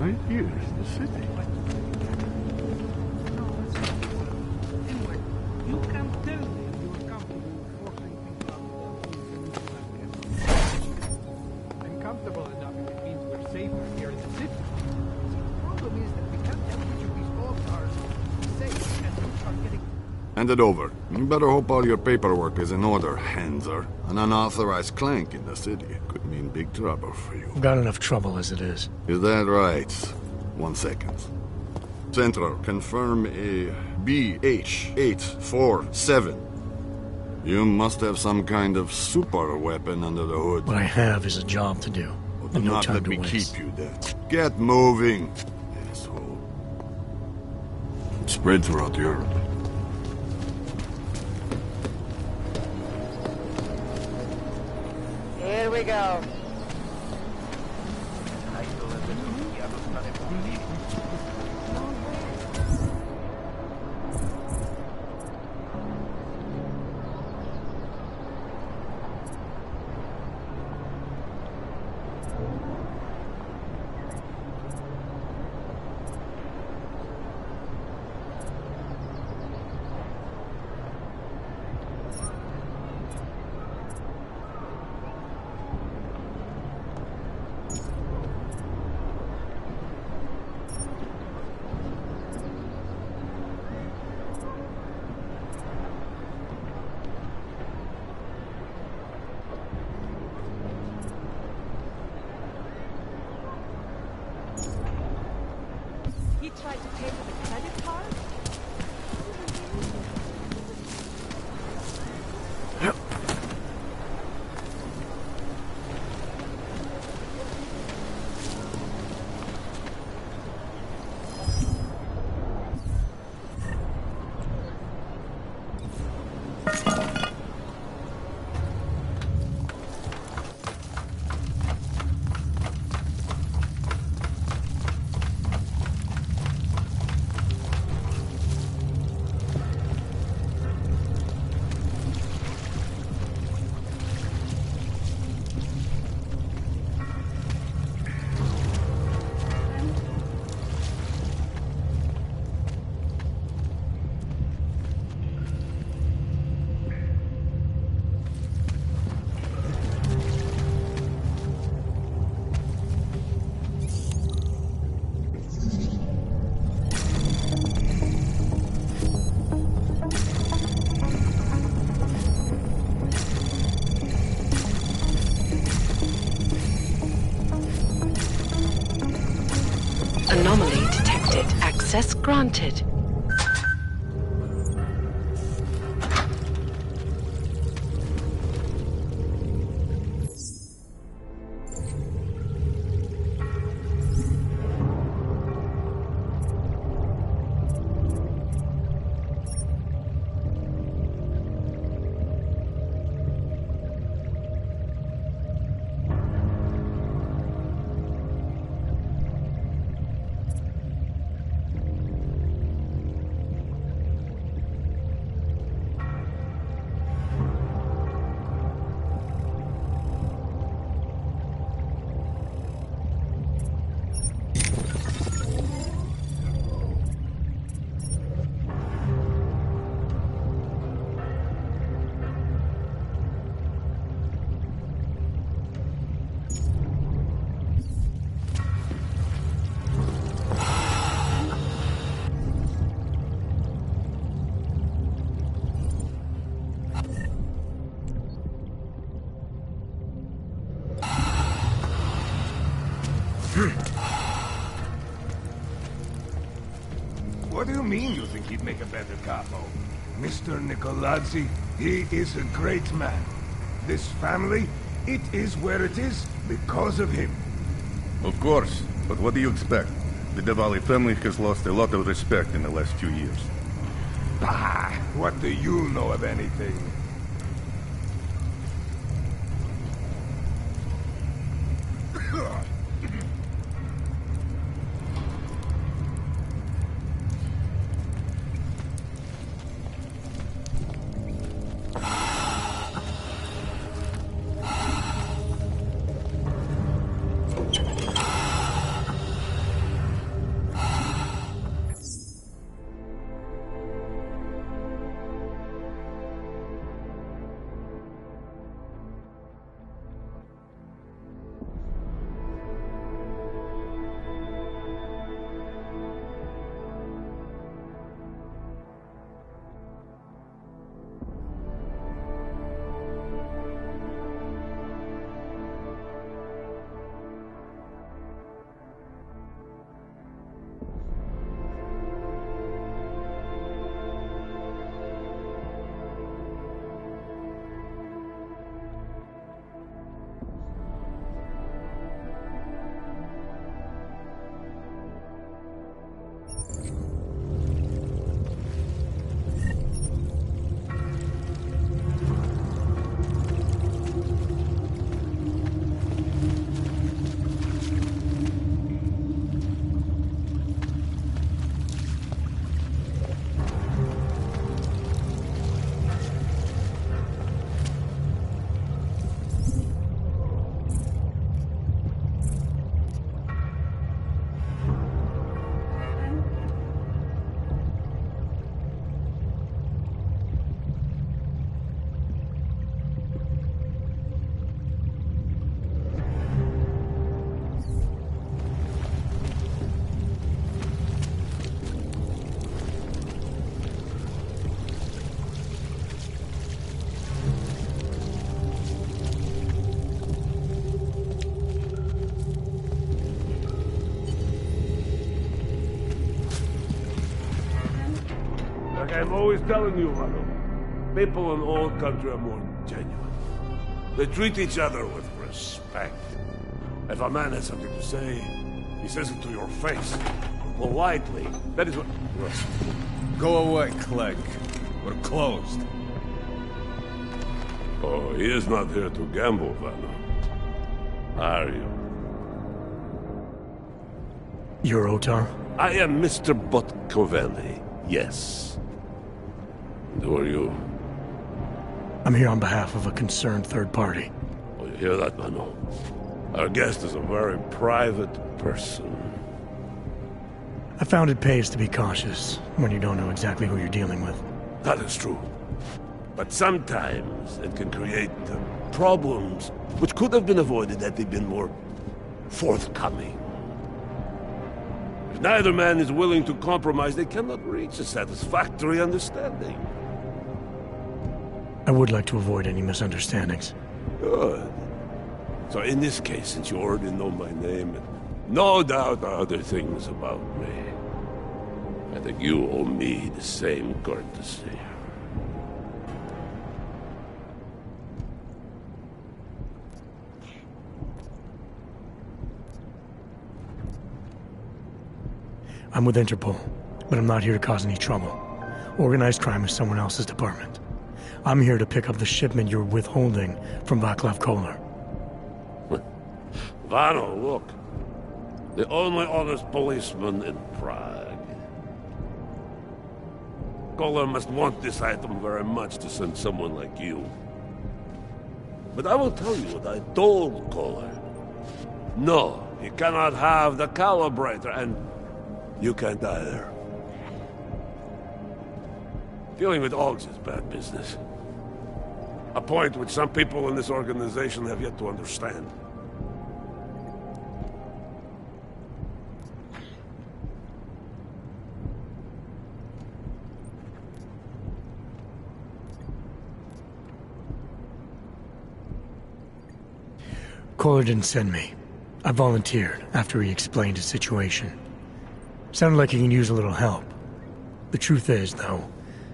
Right here is the city. Anyway, you can tell me you're comfortable forcing people out. I'm comfortable enough if it means we're safer here in the city. The problem is that we can't have each of these all-stars safe and we start getting... Hand it over. You better hope all your paperwork is in order, Hanser. An unauthorized clank in the city could mean big trouble for you. Got enough trouble as it is. Is that right? 1 second. Central, confirm a BH-847. You must have some kind of super weapon under the hood. What I have is a job to do. Well, do And no not time let to me waste. keep you there. Get moving, asshole. Spread throughout Europe. Here we go. He tried to pay for the credit card? Anomaly detected. Access granted. What do you mean you think he'd make a better capo? Mr. Nicolazzi, he is a great man. This family, it is where it is because of him. Of course, but what do you expect? The Diwali family has lost a lot of respect in the last few years. Bah, what do you know of anything? Like I'm always telling you, Vano, people in all country are more genuine. They treat each other with respect. If a man has something to say, he says it to your face. Politely. That is what... Go away, Clegg. We're closed. Oh, he is not here to gamble, Vano. Are you? You're Otar? I am Mr. Botkovelli, yes. And who are you? I'm here on behalf of a concerned third party. Oh, you hear that, Vano? Our guest is a very private person. I found it pays to be cautious when you don't know exactly who you're dealing with. That is true. But sometimes it can create problems which could have been avoided had they been more forthcoming. If neither man is willing to compromise, they cannot reach a satisfactory understanding. I would like to avoid any misunderstandings. Good. So in this case, since you already know my name, and no doubt other things about me, I think you owe me the same courtesy. I'm with Interpol, but I'm not here to cause any trouble. Organized crime is someone else's department. I'm here to pick up the shipment you're withholding from Václav Koller. Vano, look. The only honest policeman in Prague. Koller must want this item very much to send someone like you. But I will tell you what I told Koller. No, he cannot have the calibrator, and you can't either. Dealing with Augs is bad business. A point which some people in this organization have yet to understand. Koller didn't send me. I volunteered after he explained his situation. Sounded like he can use a little help. The truth is, though,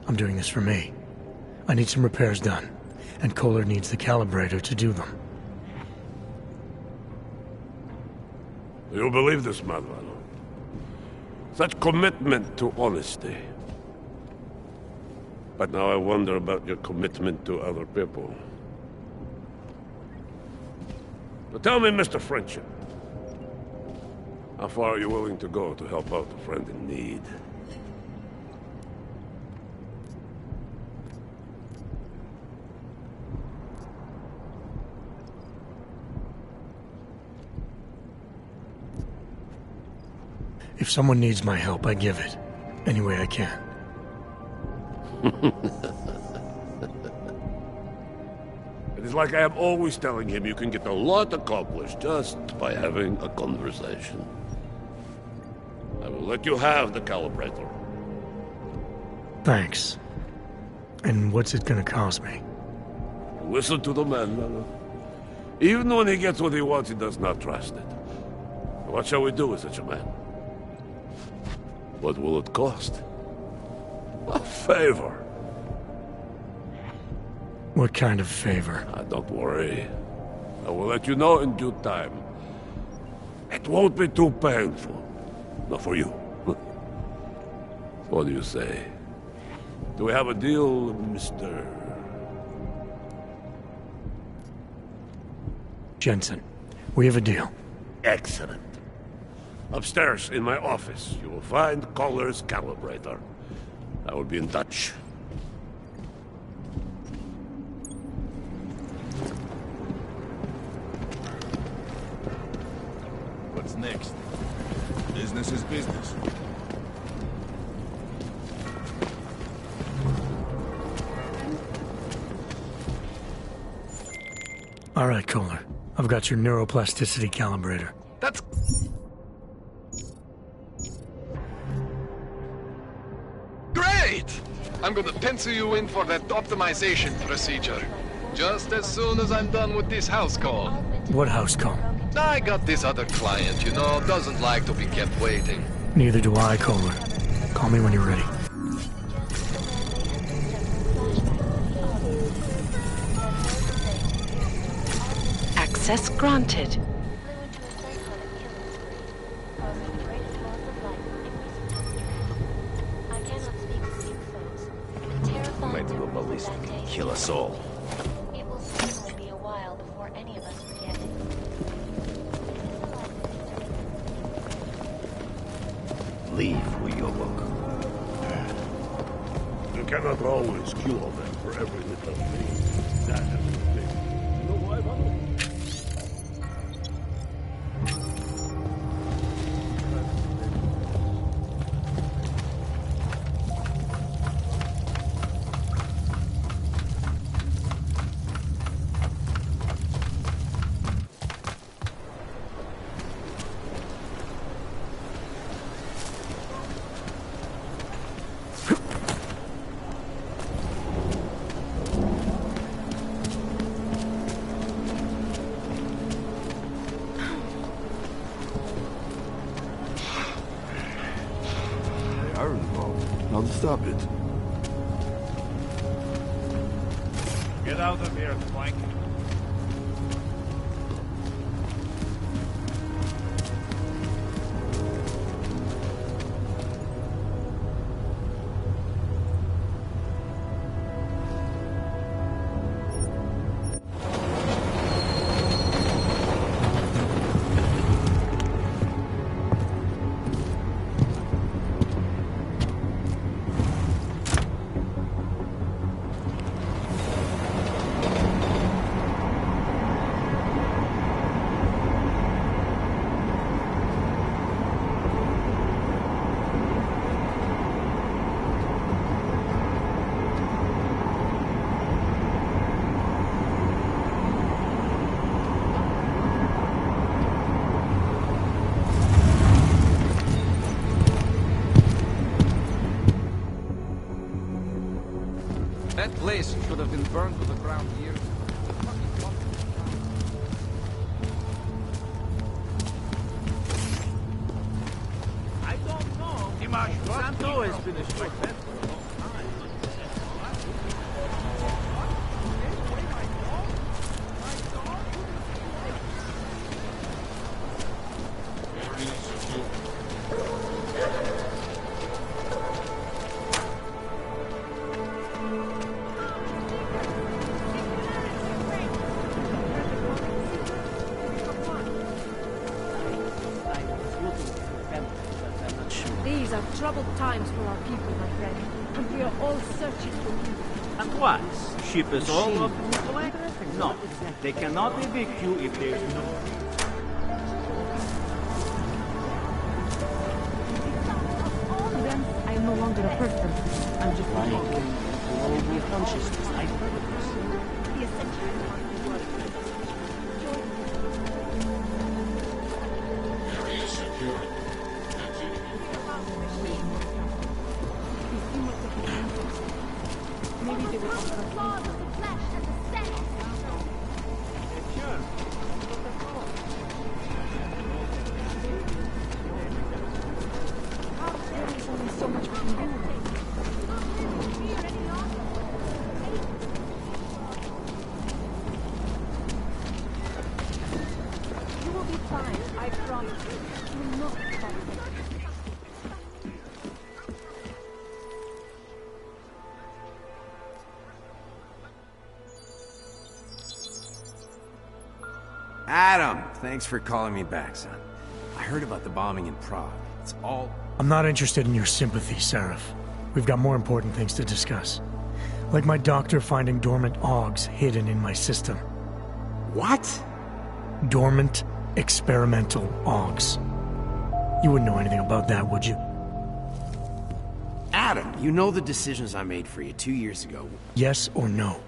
I'm doing this for me. I need some repairs done, and Koller needs the calibrator to do them. You believe this, man, Vano? Such commitment to honesty. But now I wonder about your commitment to other people. But tell me, Mr. Friendship, how far are you willing to go to help out a friend in need? If someone needs my help, I give it. Any way I can. It is like I am always telling him you can get a lot accomplished just by having a conversation. I will let you have the calibrator. Thanks. And what's it gonna cost me? Listen to the man, Vano. Even when he gets what he wants, he does not trust it. What shall we do with such a man? What will it cost? A favor. What kind of favor? Don't worry. I will let you know in due time. It won't be too painful. Not for you. What do you say? Do we have a deal, Mr. Jensen, we have a deal. Excellent. Upstairs in my office, you will find Koller's calibrator. I will be in touch. What's next? Business is business. All right, Koller. I've got your neuroplasticity calibrator. That's... Great! I'm gonna pencil you in for that optimization procedure. Just as soon as I'm done with this house call. What house call? I got this other client, you know, doesn't like to be kept waiting. Neither do I, Koller. Call me when you're ready. Access granted. Flew into a psychotic killing spree, causing the greatest loss of life in recent history. I cannot speak to few foes, but terrifying Might do a memories of ballistic that day and kill us all. It will certainly be a while before any of us forget it. Leave where you're welcome. You cannot always cure them for every little thing. That has to be. You know why, Mother? Now stop it. Get out of here, Plank. That place should have been burned to the ground years ago. I don't know. Dimash, Santo has been a short bet for a long time. These are troubled times for our people, my friend, and we are all searching for you. And what? Ship us all up to collect? No, they cannot evict you if there's no... To them, I am no longer a person. I'm just a Global consciousness, I've heard of this. The essential. Area secure. Maybe they will offer us there is only so much we can do. You will be fine, I promise. You will not be fine. Adam, thanks for calling me back, son. I heard about the bombing in Prague. It's all... I'm not interested in your sympathy, Seraph. We've got more important things to discuss. Like my doctor finding dormant augs hidden in my system. What? Dormant experimental augs. You wouldn't know anything about that, would you? Adam, you know the decisions I made for you 2 years ago. Yes or no?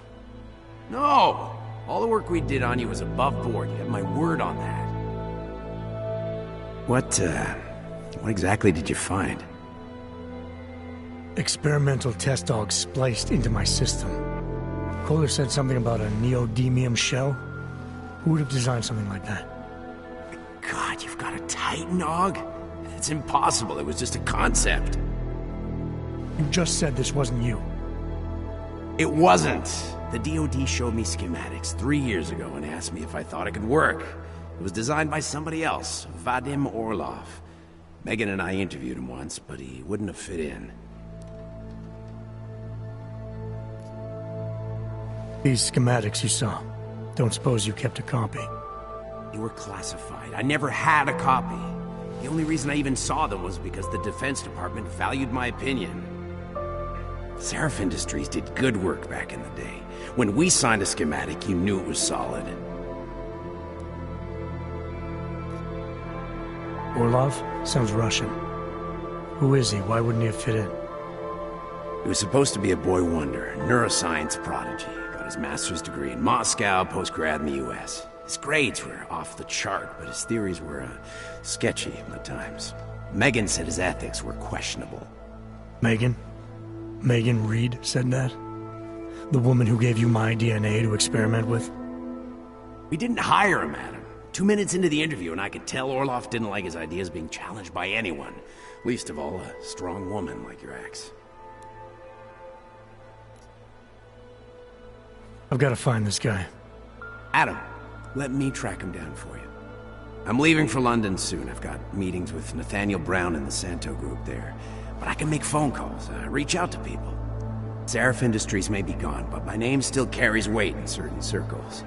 No! All the work we did on you was above board. You have my word on that. What exactly did you find? Experimental test augs spliced into my system. Kohler said something about a neodymium shell. Who would have designed something like that? God, you've got a Titan aug? It's impossible. It was just a concept. You just said this wasn't you. It wasn't. the DoD showed me schematics 3 years ago and asked me if I thought it could work. It was designed by somebody else, Vadim Orlov. Megan and I interviewed him once, but he wouldn't have fit in. These schematics you saw, don't suppose you kept a copy? They were classified. I never had a copy. The only reason I even saw them was because the Defense Department valued my opinion. Seraph Industries did good work back in the day. When we signed a schematic, you knew it was solid. Orlov? Sounds Russian. Who is he? Why wouldn't he have fit in? He was supposed to be a boy wonder, a neuroscience prodigy. Got his master's degree in Moscow, post-grad in the US. His grades were off the chart, but his theories were sketchy at times. Megan said his ethics were questionable. Megan? Megan Reed said that? The woman who gave you my DNA to experiment with? We didn't hire him, Adam. 2 minutes into the interview, and I could tell Orlov didn't like his ideas being challenged by anyone. Least of all, a strong woman like your ex. I've got to find this guy. Adam, let me track him down for you. I'm leaving for London soon. I've got meetings with Nathaniel Brown and the Santo group there. But I can make phone calls, reach out to people. Seraph Industries may be gone, but my name still carries weight in certain circles.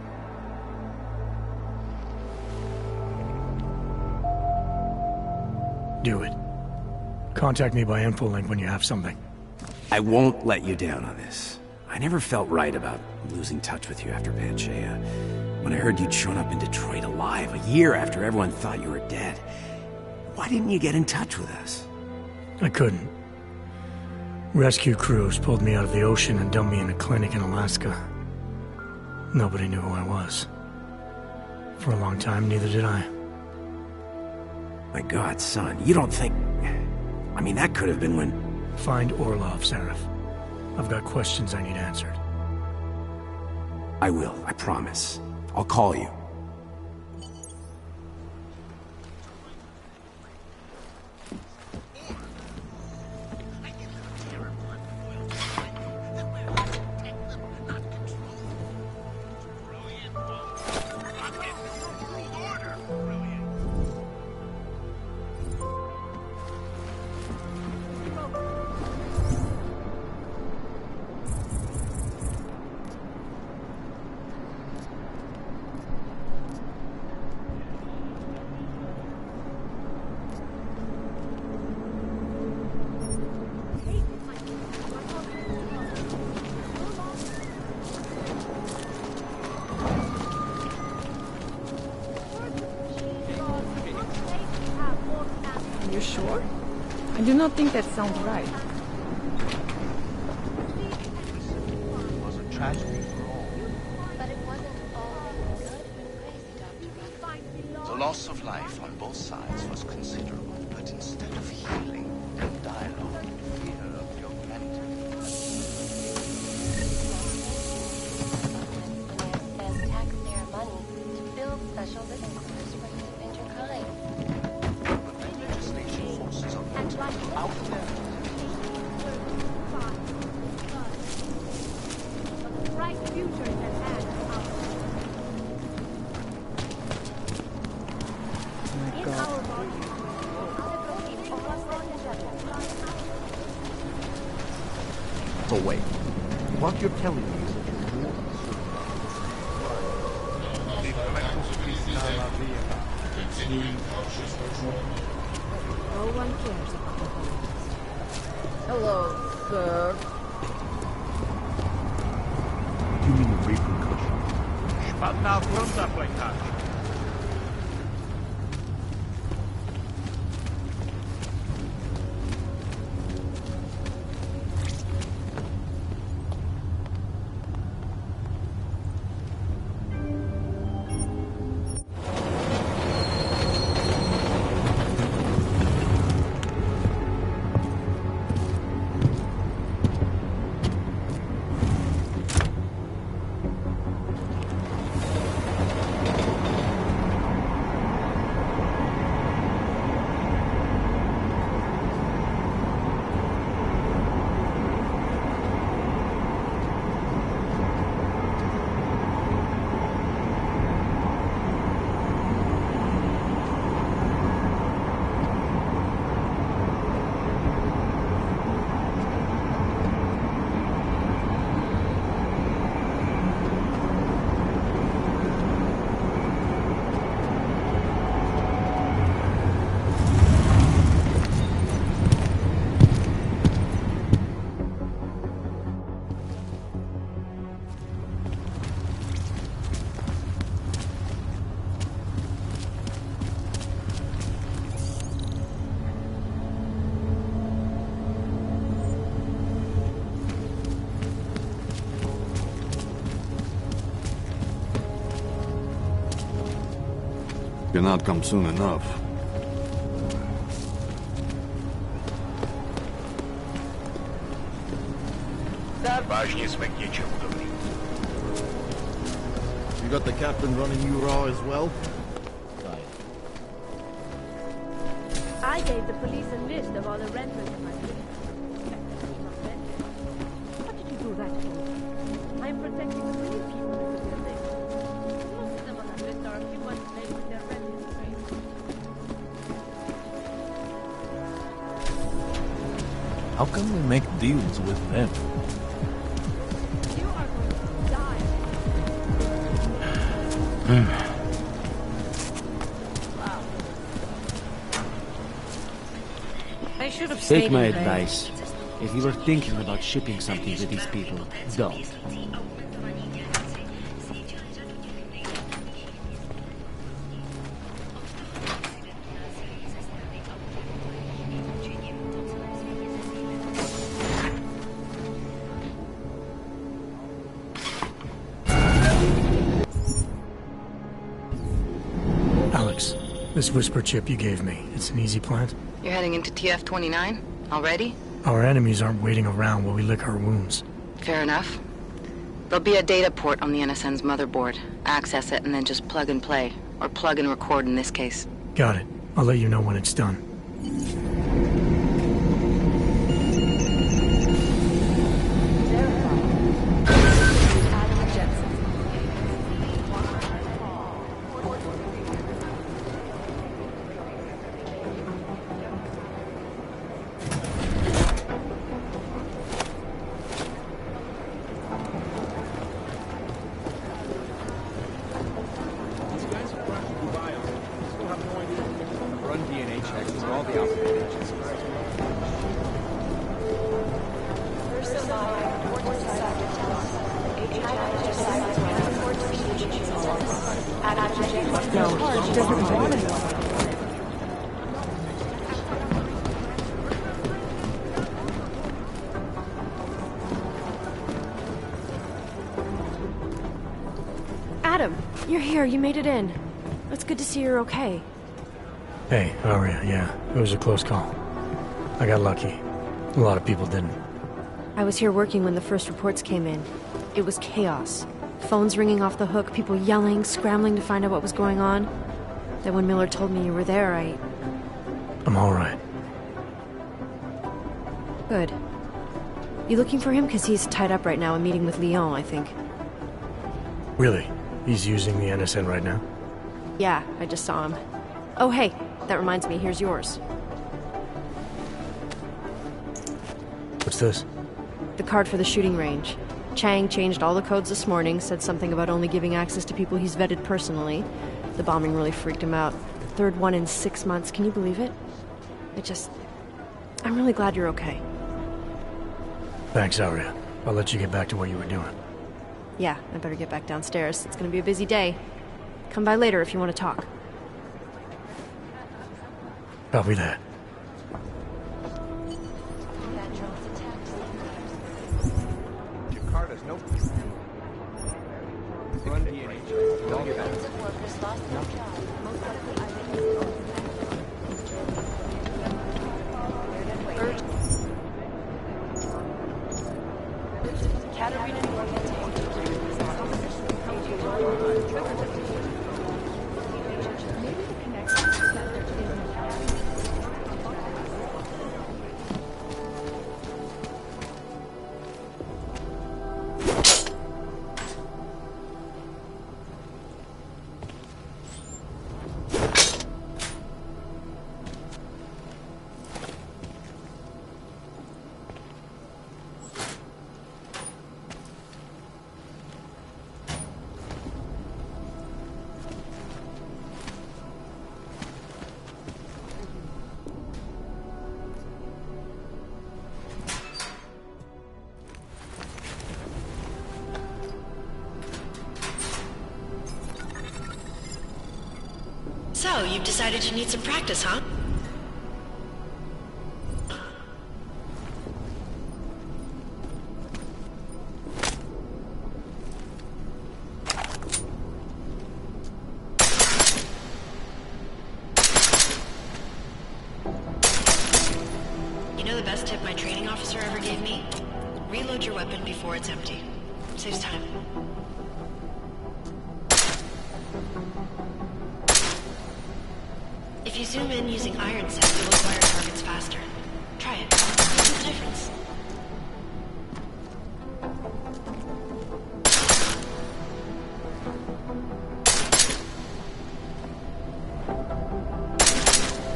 Do it. Contact me by infolink when you have something. I won't let you down on this. I never felt right about losing touch with you after Panchaea. When I heard you'd shown up in Detroit alive, a year after everyone thought you were dead. Why didn't you get in touch with us? I couldn't. Rescue crews pulled me out of the ocean and dumped me in a clinic in Alaska. Nobody knew who I was. For a long time, neither did I. My God, son, you don't think... I mean, that could have been when... Find Orlov, Seraph. I've got questions I need answered. I will, I promise. I'll call you. You sure? I do not think that sounds right. It was a tragedy for all. But it wasn't all good and crazy, Dr. The loss of life on both sides was considerable, but instead of healing and dialogue, fear of the augmented. As taxpayer money to build special living quarters for you and your kind. Out there. A bright future is at hand. In our body. So wait, what you're telling me is that you're more No one cares about the Holocaust. Hello, sir. You mean the repercussions? Spadna fronta, pojkarz. cannot come soon enough. Vážně jsme k něčemu dobrý. You got the captain running you raw as well? I gave the police a list of all the renters in my city. What did you do that for? I'm protecting the real people in the building. Most of them on that list are a few months late with their rent is crazy. How can we make deals with them? You are going to die. I should have Take my advice. If you are thinking about shipping something to these people, don't. Alex, this whisper chip you gave me, it's an easy plant? You're heading into TF-29? Already? Our enemies aren't waiting around while we lick our wounds. Fair enough. There'll be a data port on the NSN's motherboard. Access it and then just plug and play. Or plug and record in this case. Got it. I'll let you know when it's done. Run DNA checks for all the operations. Adam, you're here. You made it in. It's good to see you're okay. Hey, Aria, yeah, it was a close call. I got lucky. A lot of people didn't. I was here working when the first reports came in. It was chaos. Phones ringing off the hook, people yelling, scrambling to find out what was going on. Then when Miller told me you were there, I'm alright. Good. You looking for him? Because he's tied up right now, a meeting with Lyon, I think. Really? He's using the NSN right now? Yeah, I just saw him. Oh, hey, that reminds me, here's yours. What's this? The card for the shooting range. Chang changed all the codes this morning, said something about only giving access to people he's vetted personally. The bombing really freaked him out. The third one in 6 months, can you believe it? I'm really glad you're okay. Thanks, Aria. I'll let you get back to what you were doing. Yeah, I better get back downstairs. It's gonna be a busy day. Come by later if you want to talk. Copy that. Jakarta's no. Run DNA checks. Don't get Of workers lost their jobs. Most likely So, you've decided you need some practice, huh? know the best tip my training officer ever gave me? Reload your weapon before it's empty. Saves time. If you zoom in using iron sights, you'll acquire targets faster. Try it. See the difference.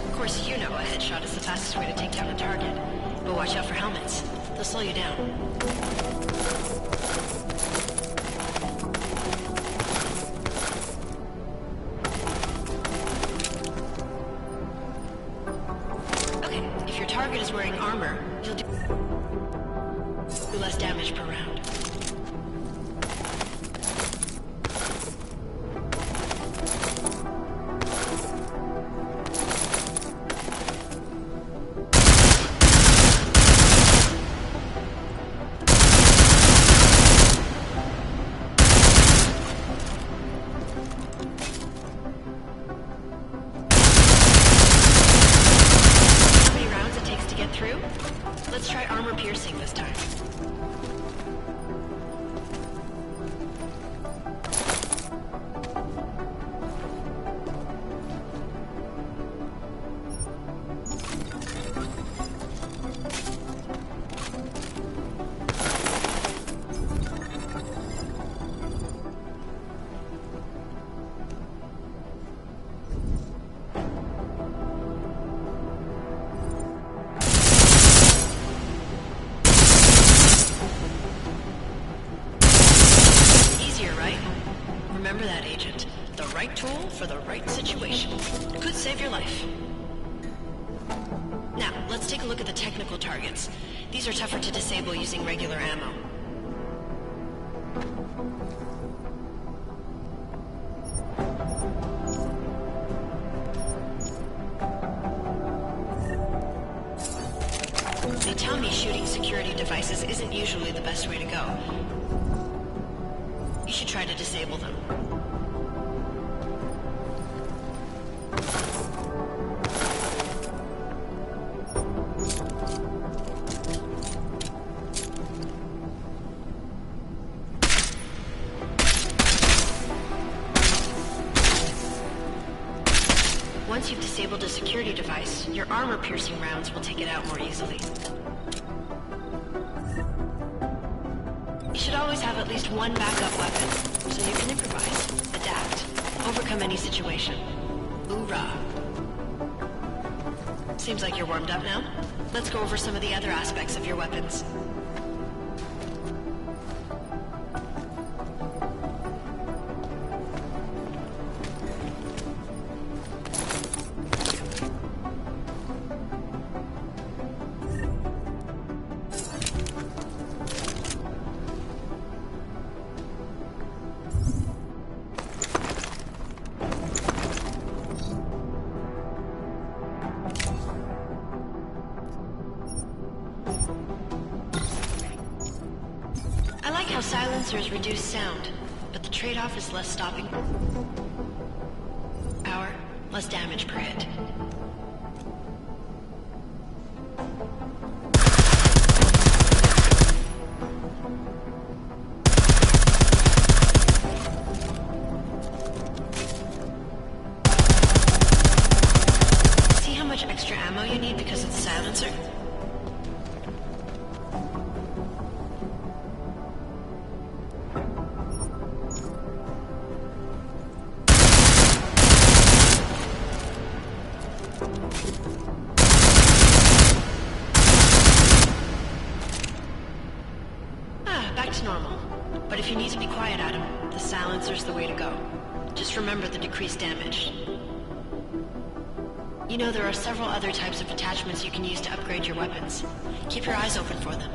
Of course, you know a headshot is the fastest way to take down a target. But watch out for helmets. They'll slow you down. Okay, if your target is wearing armor, you'll do less damage per round. Let's try armor piercing this time. Remember that, Agent. The right tool for the right situation. Could save your life. Now, let's take a look at the technical targets. These are tougher to disable using regular ammo. They tell me shooting security devices isn't usually the best way to go. You should try to disable them. Once you've disabled a security device, your armor-piercing rounds will take it out more easily. You should always have at least one backup weapon, so you can improvise, adapt, overcome any situation. Hoorah! Seems like you're warmed up now. Let's go over some of the other aspects of your weapons. I like how silencers reduce sound, but the trade-off is less stopping power, less damage per hit. See how much extra ammo you need because of the silencer? Back to normal. But if you need to be quiet, Adam, the silencer's the way to go. Just remember the decreased damage. You know there are several other types of attachments you can use to upgrade your weapons. Keep your eyes open for them.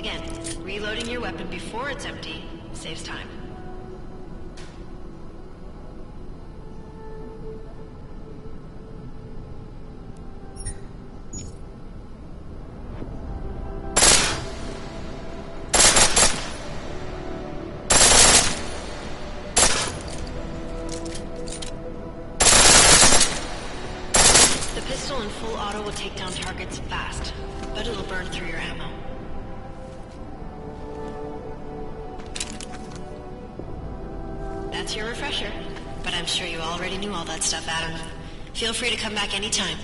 Again, reloading your weapon before it's empty saves time. The pistol in full auto will take down targets fast, but it'll burn through your ammo. That's your refresher, but I'm sure you already knew all that stuff, Adam. Feel free to come back anytime.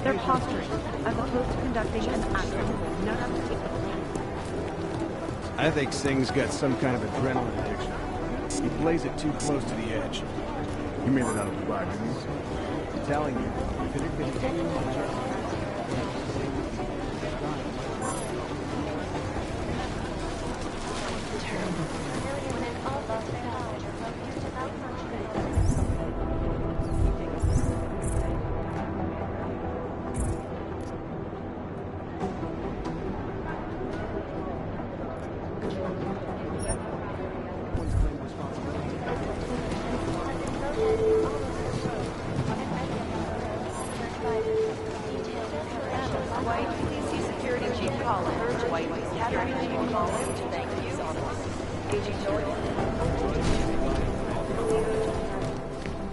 They're posturing, as opposed to conducting an active, non-active. I think Singh's got some kind of adrenaline addiction. He plays it too close to the edge. You made it out of the box. I'm telling you, if it had been anyone else...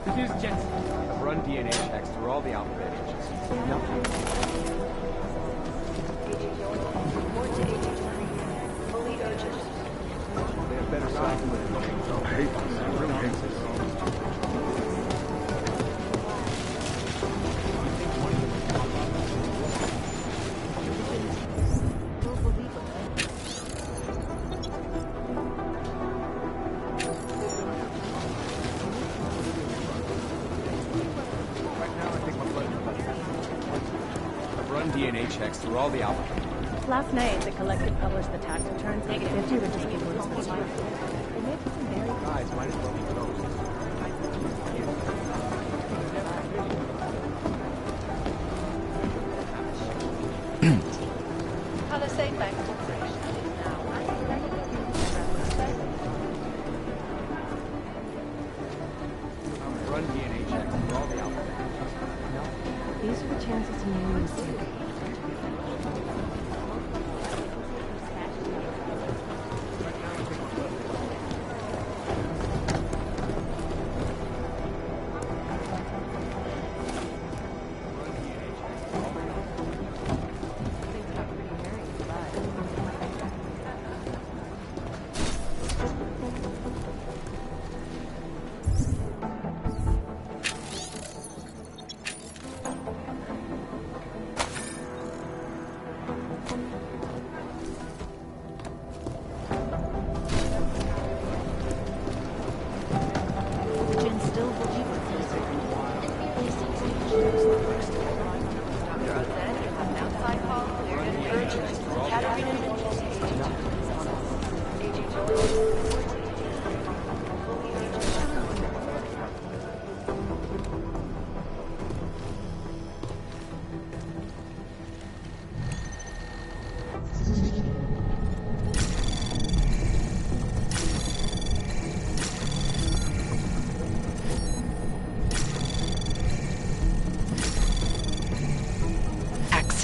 This is Jensen. I've run DNA checks through all the alphabet agents. Nothing. Fully urgent. They have better software than things. I hate this. I really hate this. DNA checks through all the alphabet. Last night, the collective published the tax returns. Negative. 50 were just people who spent time. They made some very... Guys, might as well be closed. Have a safe bank. Run DNA checks through all the alphabet. These are the chances to name them secret.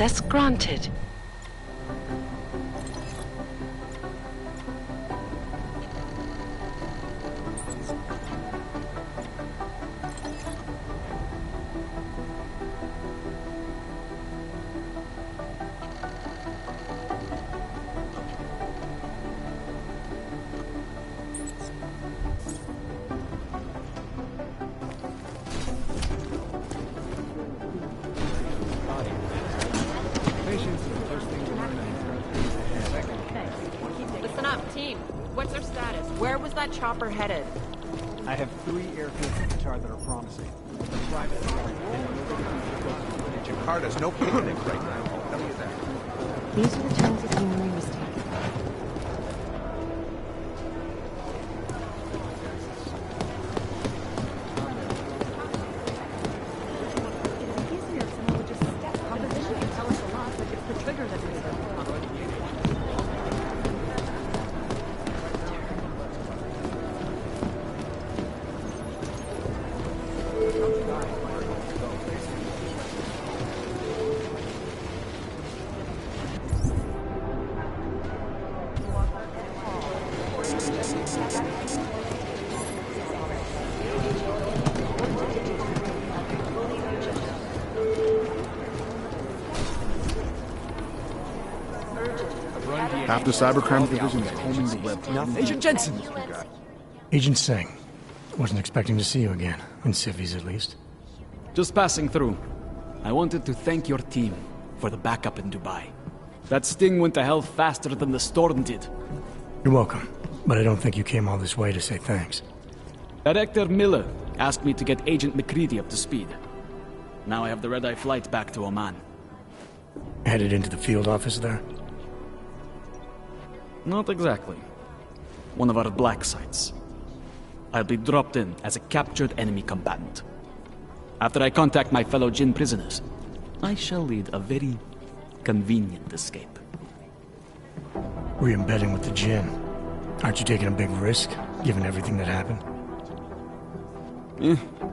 Access granted. Listen up, team. What's our status? Where was that chopper headed? I have 3 airfields in Qatar that are promising. Jakarta's no picnic right now, I'll tell you that. These are the terms of Marine was taken. Half the cybercrime division is combing the web. Agent Jensen! Agent Singh. Wasn't expecting to see you again. In civvies, at least. Just passing through. I wanted to thank your team for the backup in Dubai. That sting went to hell faster than the storm did. You're welcome. But I don't think you came all this way to say thanks. Director Miller asked me to get Agent McCready up to speed. Now I have the red-eye flight back to Oman. Headed into the field office there? Not exactly. One of our black sites. I'll be dropped in as a captured enemy combatant. After I contact my fellow Jinn prisoners, I shall lead a very convenient escape. Re-embedding with the Jinn. Aren't you taking a big risk, given everything that happened?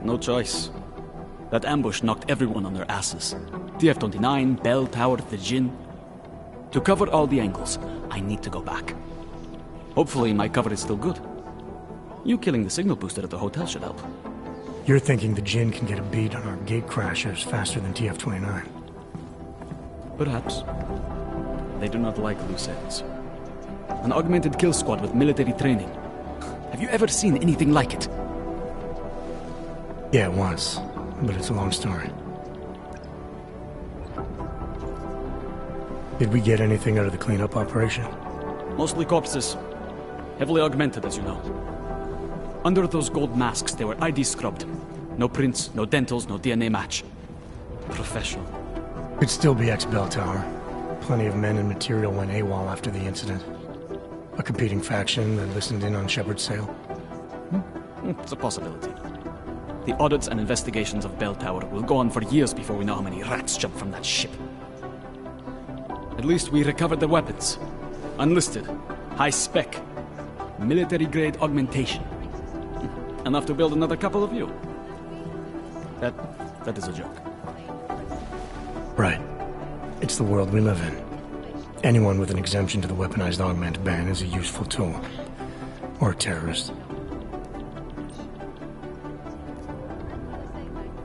No choice. That ambush knocked everyone on their asses. TF-29, Bell Tower, the Jinn. To cover all the angles, I need to go back. Hopefully my cover is still good. You killing the signal booster at the hotel should help. You're thinking the Jinn can get a beat on our gate crashers faster than TF-29. Perhaps. They do not like loose ends. An augmented kill squad with military training. Have you ever seen anything like it? Yeah, once. But it's a long story. Did we get anything out of the cleanup operation? Mostly corpses. Heavily augmented, as you know. Under those gold masks, they were ID scrubbed. No prints, no dentals, no DNA match. Professional. Could still be ex-Bell Tower. Plenty of men and material went AWOL after the incident. A competing faction that listened in on Shepard's sale. It's a possibility. The audits and investigations of Bell Tower will go on for years before we know how many rats jumped from that ship. At least we recovered their weapons. Unlisted, high-spec, military-grade augmentation. Enough to build another couple of you. That is a joke. Right. It's the world we live in. Anyone with an exemption to the weaponized augment ban is a useful tool. Or a terrorist.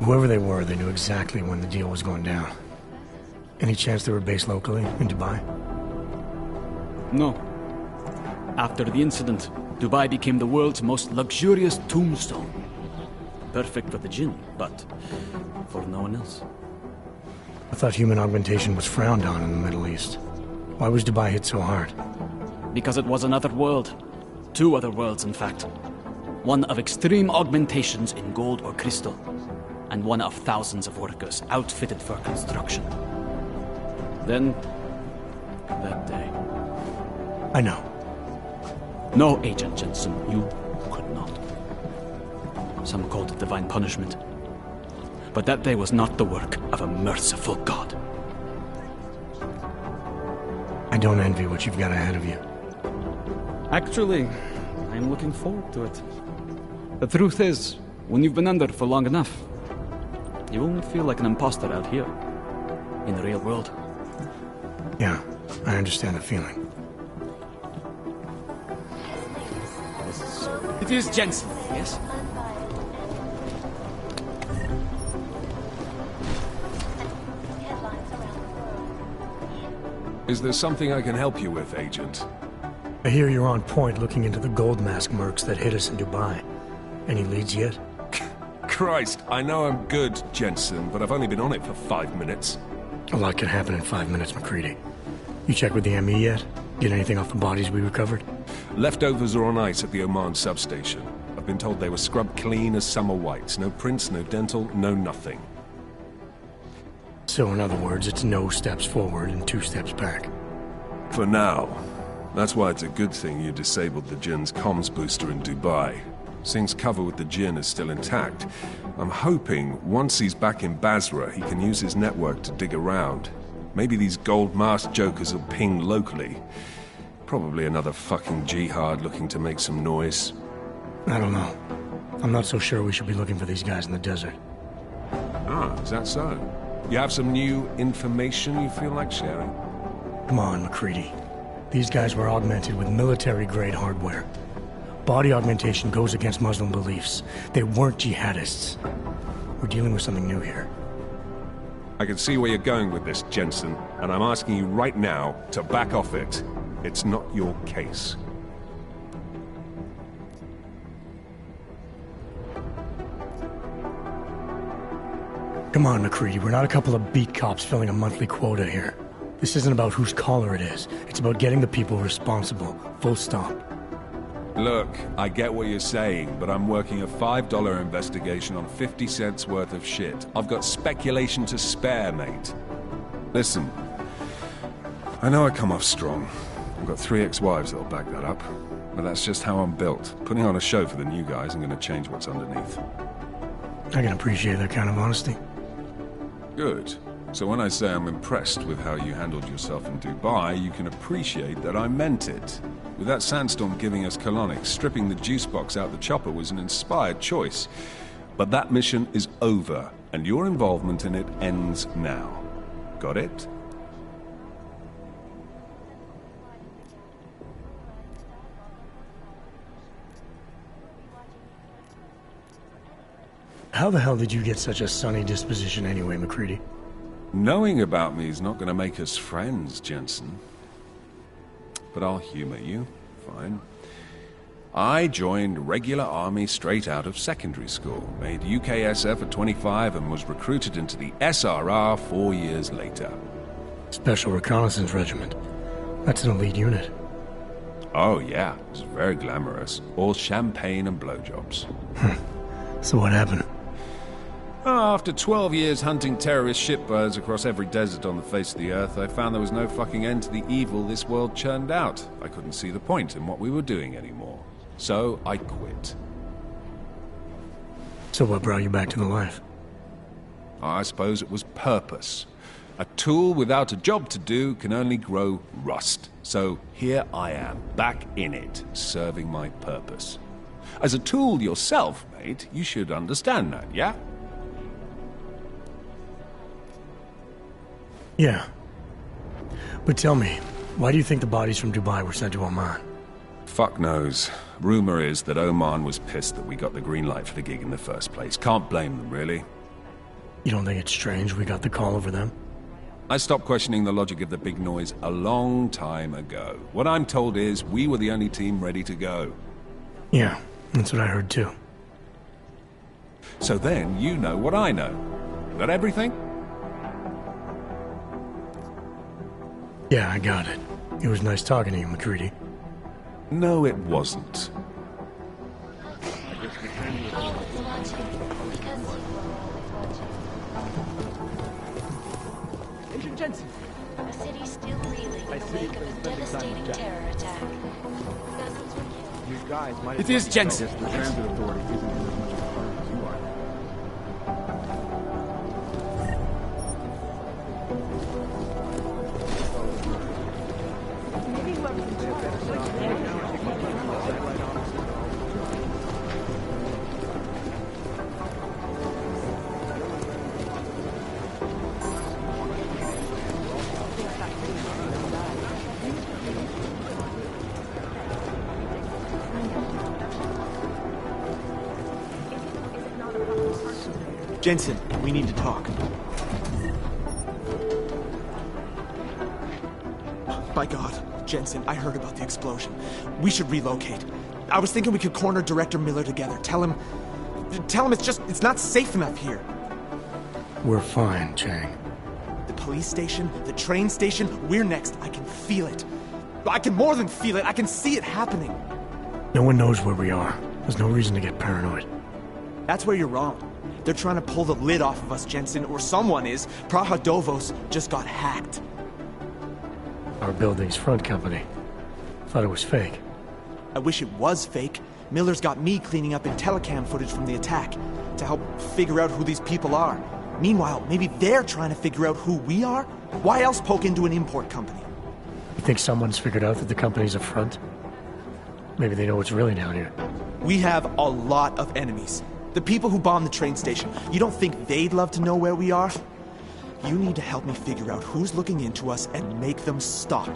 Whoever they were, they knew exactly when the deal was going down. Any chance they were based locally, in Dubai? No. After the incident, Dubai became the world's most luxurious tombstone. Perfect for the Jinn, but for no one else. I thought human augmentation was frowned on in the Middle East. Why was Dubai hit so hard? Because it was another world. 2 other worlds, in fact. One of extreme augmentations in gold or crystal, and one of thousands of workers outfitted for construction. Then, that day. I know. No, Agent Jensen, you could not. Some called it divine punishment. But that day was not the work of a merciful God. I don't envy what you've got ahead of you. Actually, I'm looking forward to it. The truth is, when you've been under for long enough, you only feel like an imposter out here, in the real world. Yeah, I understand the feeling. It is Jensen, yes? Is there something I can help you with, Agent? I hear you're on point looking into the gold mask mercs that hit us in Dubai. Any leads yet? Christ, I know I'm good, Jensen, but I've only been on it for 5 minutes. A lot can happen in 5 minutes, McCready. You checked with the ME yet? Get anything off the bodies we recovered? Leftovers are on ice at the Oman substation. I've been told they were scrubbed clean as summer whites. No prints, no dental, no nothing. So in other words, it's no steps forward and 2 steps back. For now. That's why it's a good thing you disabled the Jinn's comms booster in Dubai. Since cover with the Jinn is still intact, I'm hoping once he's back in Basra, he can use his network to dig around. Maybe these gold mask jokers will ping locally. Probably another fucking jihad looking to make some noise. I don't know. I'm not so sure we should be looking for these guys in the desert. Ah, is that so? You have some new information you feel like sharing? Come on, McCready. These guys were augmented with military-grade hardware. Body augmentation goes against Muslim beliefs. They weren't jihadists. We're dealing with something new here. I can see where you're going with this, Jensen, and I'm asking you right now to back off it. It's not your case. Come on, McCready. We're not a couple of beat cops filling a monthly quota here. This isn't about whose collar it is. It's about getting the people responsible. Full stop. Look, I get what you're saying, but I'm working a $5 investigation on 50 cents worth of shit. I've got speculation to spare, mate. Listen, I know I come off strong. I've got 3 ex-wives that'll back that up. But that's just how I'm built. Putting on a show for the new guys ain't gonna change what's underneath. I can appreciate that kind of honesty. Good. So when I say I'm impressed with how you handled yourself in Dubai, you can appreciate that I meant it. With that sandstorm giving us colonics, stripping the juice box out the chopper was an inspired choice. But that mission is over, and your involvement in it ends now. Got it? How the hell did you get such a sunny disposition anyway, McCready? Knowing about me is not going to make us friends, Jensen. But I'll humor you. Fine. I joined regular army straight out of secondary school, made UKSF at 25 and was recruited into the SRR 4 years later. Special Reconnaissance Regiment. That's an elite unit. Oh yeah, it's very glamorous. All champagne and blowjobs. So what happened? After 12 years hunting terrorist shitbirds across every desert on the face of the earth, I found there was no fucking end to the evil this world churned out. I couldn't see the point in what we were doing anymore. So I quit. So what brought you back to the life? I suppose it was purpose. A tool without a job to do can only grow rust. So here I am, back in it, serving my purpose. As a tool yourself, mate, you should understand that, yeah? Yeah. But tell me, why do you think the bodies from Dubai were sent to Oman? Fuck knows. Rumor is that Oman was pissed that we got the green light for the gig in the first place. Can't blame them, really. You don't think it's strange we got the call over them? I stopped questioning the logic of the big noise a long time ago. What I'm told is we were the only team ready to go. Yeah, that's what I heard too. So then you know what I know. That everything? Yeah, I got it. It was nice talking to you, McCready. No, it wasn't. Agent Jensen. The city's still reeling in the wake of a devastating terror attack. Dozens were killed. You guys might It is Jensen. The transit authority isn't in as much of a hurry as you are. Jensen, we need to talk. By God, Jensen, I heard about the explosion. We should relocate. I was thinking we could corner Director Miller together. Tell him it's not safe enough here. We're fine, Chang. The police station, the train station, we're next. I can feel it. I can more than feel it. I can see it happening. No one knows where we are. There's no reason to get paranoid. That's where you're wrong. They're trying to pull the lid off of us, Jensen, or someone is. Praha Dovos just got hacked. Our building's front company. Thought it was fake. I wish it was fake. Miller's got me cleaning up IntelliCam footage from the attack to help figure out who these people are. Meanwhile, maybe they're trying to figure out who we are? Why else poke into an import company? You think someone's figured out that the company's a front? Maybe they know what's really down here. We have a lot of enemies. The people who bombed the train station. You don't think they'd love to know where we are? You need to help me figure out who's looking into us and make them stop.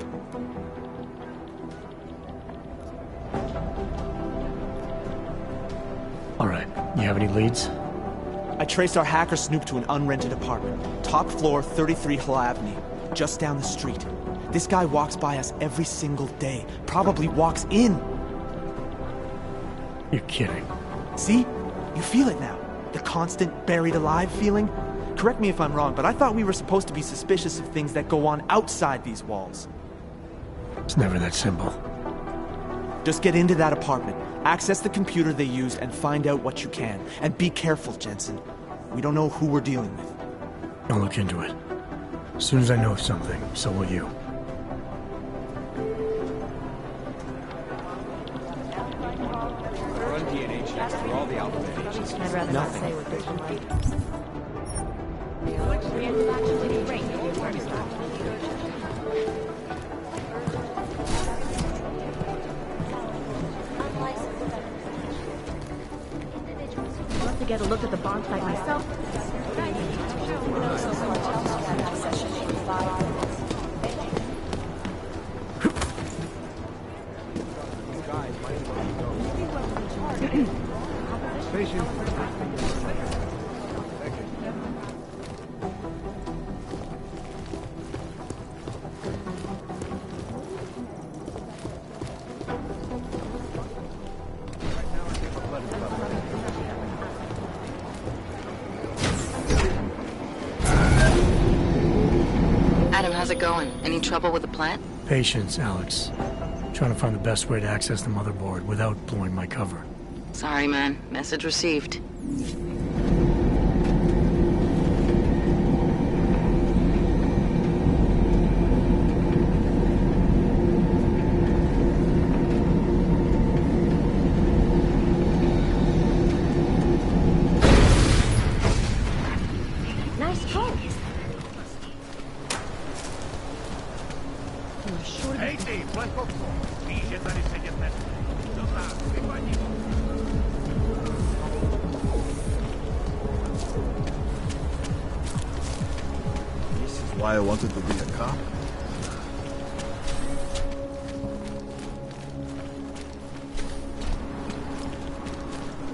All right, you have any leads? I traced our hacker snoop to an unrented apartment. Top floor, 33 Hlavny, just down the street. This guy walks by us every single day. Probably walks in. You're kidding. See? You feel it now. The constant buried alive feeling. Correct me if I'm wrong, but I thought we were supposed to be suspicious of things that go on outside these walls. It's never that simple. Just get into that apartment, access the computer they used, and find out what you can. And be careful, Jensen. We don't know who we're dealing with. I'll look into it. As soon as I know something, so will you. Run DNA checks for all the alphabet agents. I'd rather not say what this one like. I'd love to get a look at the bomb site myself. Adam, how's it going? Any trouble with the plant? Patience, Alex. Trying to find the best way to access the motherboard without blowing my cover. Sorry, man. Message received. Nice phone. Эй ты, Планковку! Видишь, они сидят на... Сюда, припади. This is why I wanted to be a cop.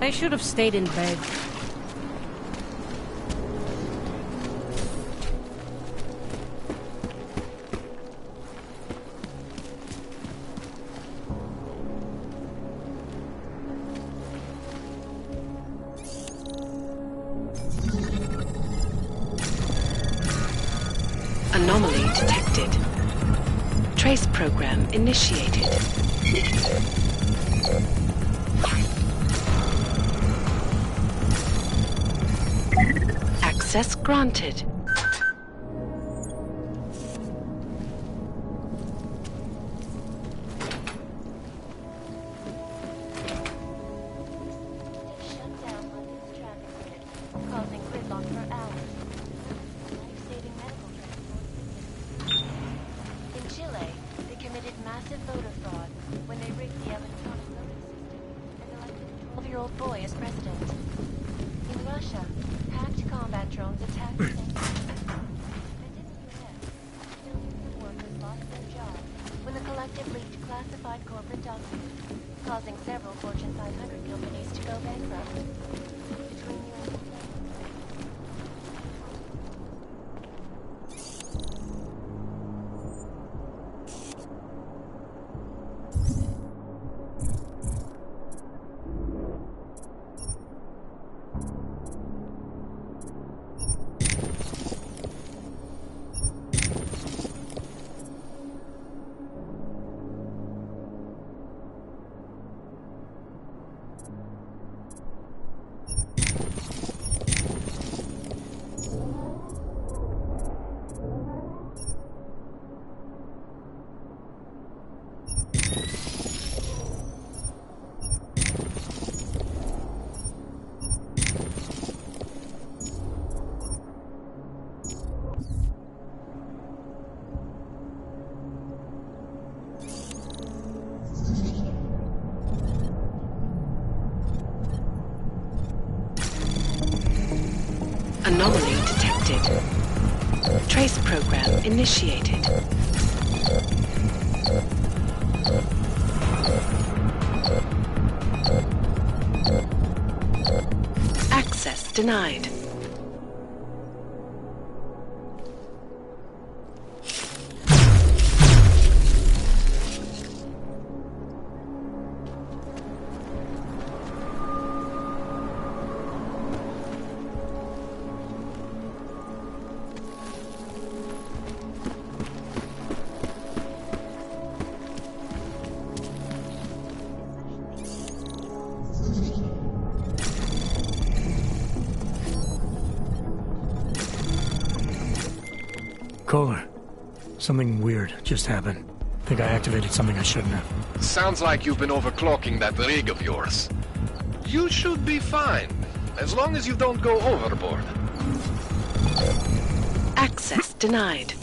I should have stayed in bed. Anomaly detected. Trace program initiated. Access granted. Causing gridlock for hours. Life-saving medical transport. In Chile, they committed massive voter fraud when they rigged the electronic voting system and elected a 12-year-old boy as president. In Russia, hacked combat drones attacked the same and in the US, millions of workers lost their jobs when the collective leaked classified corporate documents, causing several Fortune 500 companies to go bankrupt. Between you and me, detected. Trace program initiated. Access denied. Kohler, something weird just happened. Think I activated something I shouldn't have. Sounds like you've been overclocking that rig of yours. You should be fine, as long as you don't go overboard. Access denied.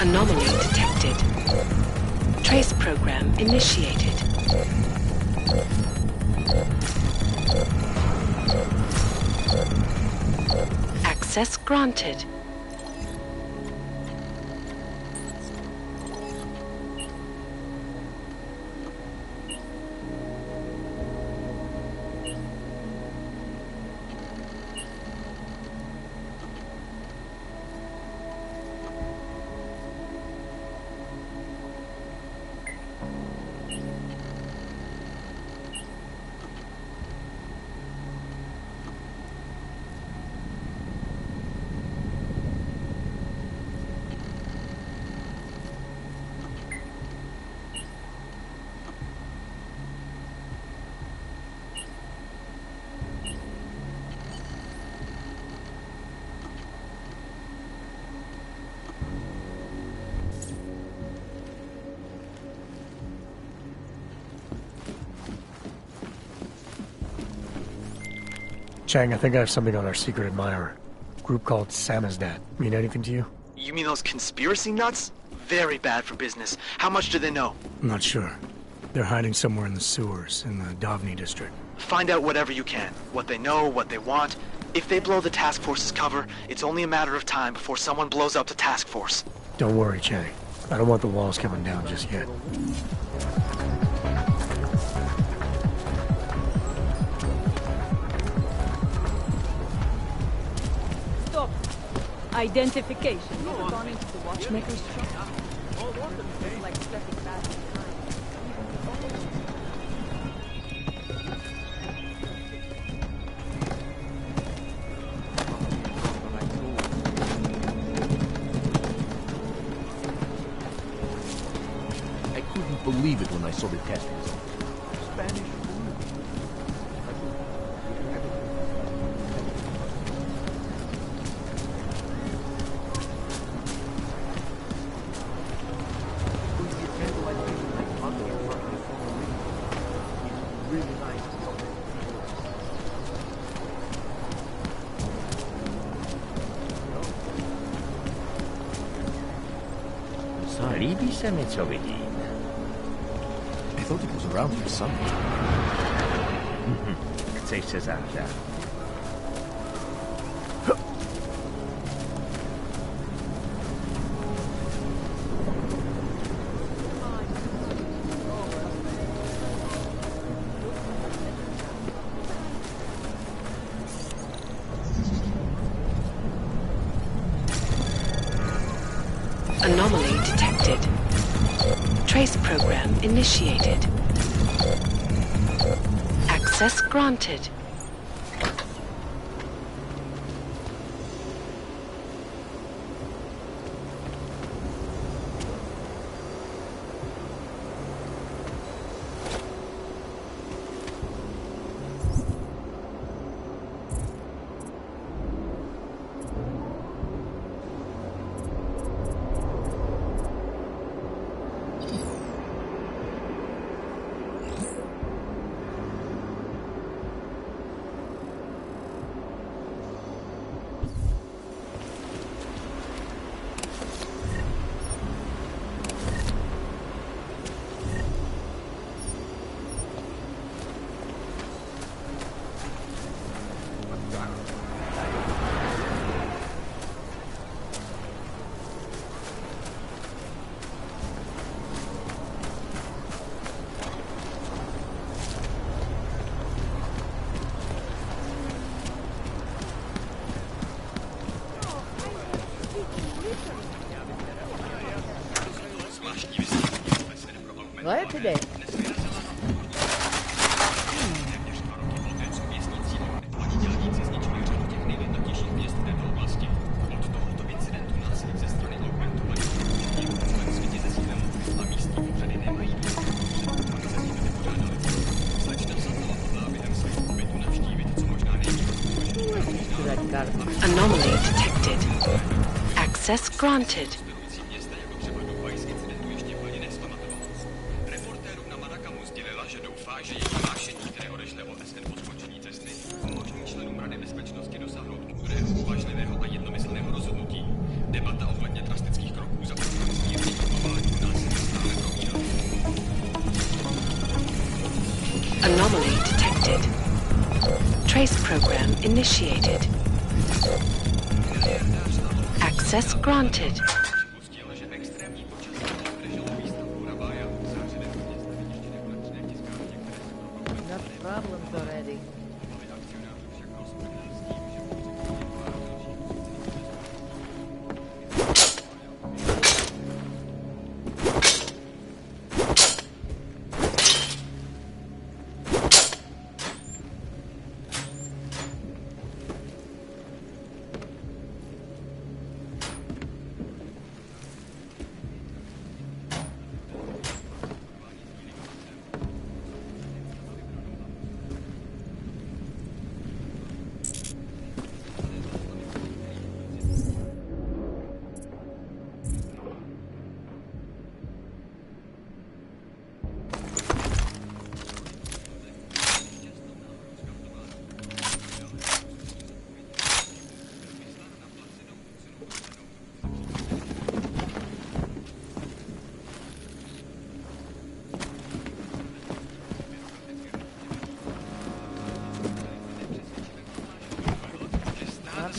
Anomaly detected. Trace program initiated. Access granted. Chang, I think I have something on our secret admirer. Group called Samizdat. Mean anything to you? You mean those conspiracy nuts? Very bad for business. How much do they know? I'm not sure. They're hiding somewhere in the sewers, in the Davni district. Find out whatever you can. What they know, what they want. If they blow the task force's cover, it's only a matter of time before someone blows up the task force. Don't worry, Chang. I don't want the walls coming down just yet. Stop. Identification. You ever gone into the watchmaker's shop? It's like stepping back in time. I couldn't believe it when I saw the test results. Spanish really like. Ça, líbí se mi, co vidím. I thought it was around here somewhere. Chceš se zahřát? Anomaly detected. Trace program initiated. Access granted. Today. Anomaly detected. Access granted. Anomaly detected. Trace program initiated. Access granted. Enough problems already.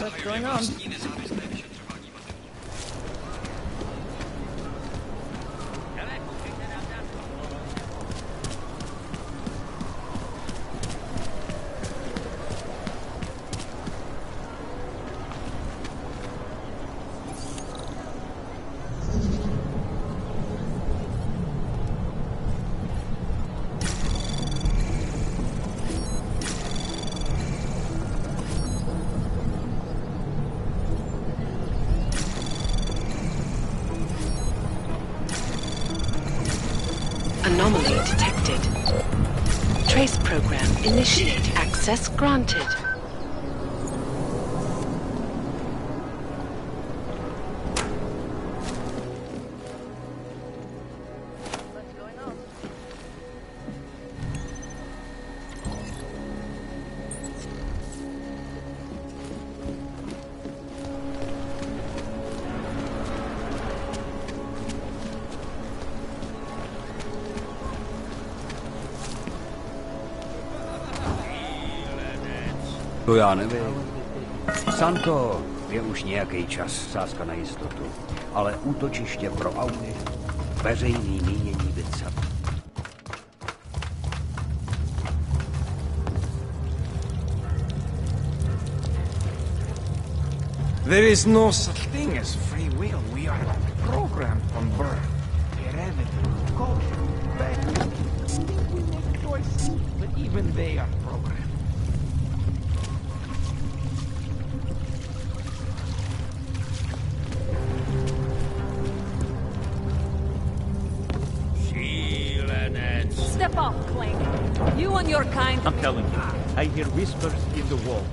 What's going on? Anomaly detected. Trace program initiate. Access granted. To já nevím. Santo, je už nějaký čas, sázka na jistotu. Ale útočiště pro auty, veřejný mínění Vincent. There is no such thing as free will. We are programmed from birth. Heredity, culture, values. We make choices, but even they are programmed. Step off, Clank. You and your kind. I'm telling you, I hear whispers in the wall.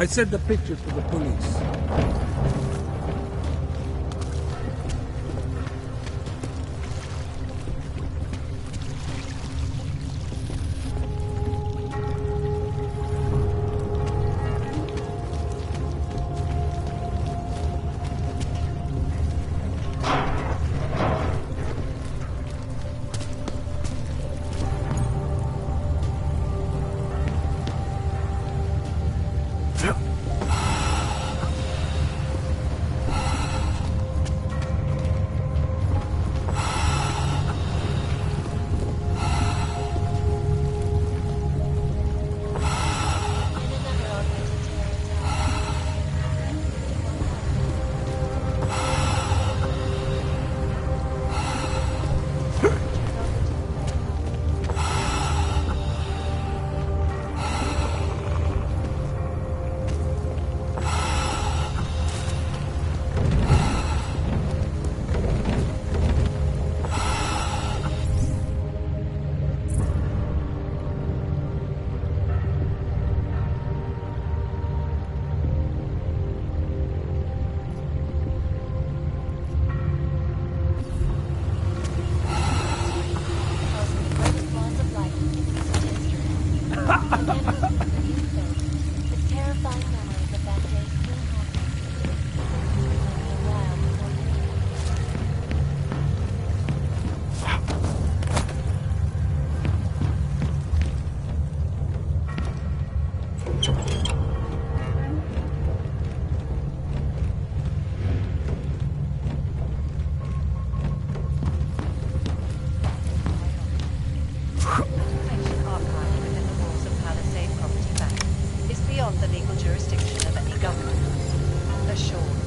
I sent the picture to the police. Beyond the legal jurisdiction of any government. Assured.